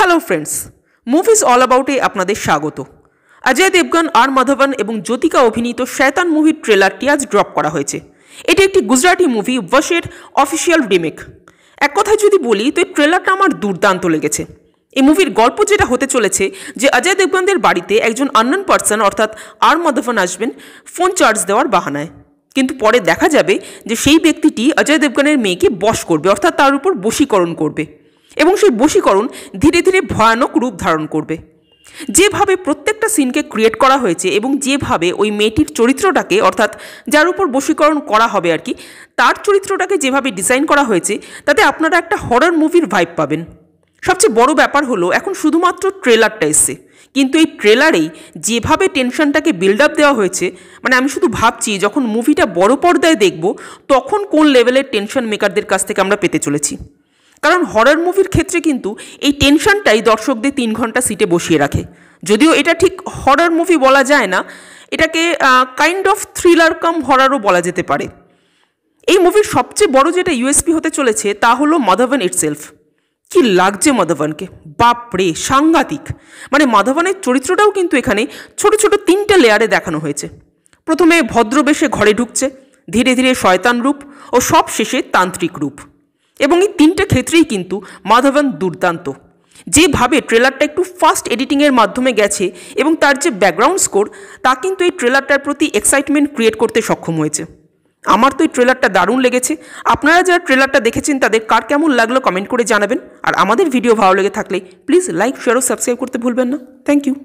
Hello friends, movies all অ্যাবাউটে আপনাদের স্বাগত। অজয় দেবগন আর মাধবন এবং জ্যোতিকা অভিনীত শয়তান মুভির ট্রেলারটি আজ ড্রপ করা হয়েছে। এটি একটি গুজরাটি মুভি ওয়াশের অফিসিয়াল রিমেক। এক কথায় যদি বলি তো এই ট্রেলারটা আমার দুর্দান্ত লেগেছে। এই মুভির গল্প যেটা হতে চলেছে যে অজয় দেবগনদের বাড়িতে একজন আননোন পার্সন অর্থাৎ আর মাধবন আসবেন ফোন চার্জ দেওয়ার বাহানায়, কিন্তু পরে দেখা যাবে যে সেই ব্যক্তিটি অজয় দেবগনের মেয়েকে বশ করবে, অর্থাৎ তার উপর বশীকরণ করবে এবং সেই বশীকরণ ধীরে ধীরে ভয়ানক রূপ ধারণ করবে। যেভাবে প্রত্যেকটা সিনকে ক্রিয়েট করা হয়েছে এবং যেভাবে ওই মেয়েটির চরিত্রটাকে অর্থাৎ যার উপর বশীকরণ করা হবে আর কি, তার চরিত্রটাকে যেভাবে ডিজাইন করা হয়েছে তাতে আপনারা একটা হরর মুভির ভাইব পাবেন। সবচেয়ে বড় ব্যাপার হলো এখন শুধুমাত্র ট্রেলারটা এসছে, কিন্তু এই ট্রেলারেই যেভাবে টেনশনটাকে বিল্ড আপ দেওয়া হয়েছে, মানে আমি শুধু ভাবছি যখন মুভিটা বড় পর্দায় দেখব তখন কোন লেভেলের টেনশন মেকারদের কাছ থেকে আমরা পেতে চলেছি। কারণ হরর মুভির ক্ষেত্রে কিন্তু এই টেনশনটাই দর্শকদের 3 ঘন্টা সিটে বসিয়ে রাখে। যদিও এটা ঠিক হরর মুভি বলা যায় না, এটাকে কাইন্ড অফ থ্রিলার কাম হররও বলা যেতে পারে। এই মুভির সবচেয়ে বড় যেটা ইউএসপি হতে চলেছে তা হলো মাধবন ইটসেলফ। কি লাগছে মাধবনকে, বাপরে সাংঘাতিক। মানে মাধবনের চরিত্রটাও কিন্তু এখানে ছোট ছোট 3টে লেয়ারে দেখানো হয়েছে। প্রথমে ভদ্রবেশে ঘরে ঢুকছে, ধীরে ধীরে শয়তান রূপ ও সব শেষে তান্ত্রিক রূপ। এবং এই 3টে ক্ষেত্রেই কিন্তু মাধবন দুর্দান্ত। যেভাবে ট্রেলারটা একটু ফাস্ট এডিটিংয়ের মাধ্যমে গেছে এবং তার যে ব্যাকগ্রাউন্ড স্কোর তা কিন্তু এই ট্রেলারটার প্রতি এক্সাইটমেন্ট ক্রিয়েট করতে সক্ষম হয়েছে। আমার তো এই ট্রেলারটা দারুণ লেগেছে। আপনারা যারা ট্রেলারটা দেখেছেন তাদের কার কেমন লাগলো কমেন্ট করে জানাবেন। আর আমাদের ভিডিও ভালো লেগে থাকলে প্লিজ লাইক, শেয়ার ও সাবস্ক্রাইব করতে ভুলবেন না। Thank you.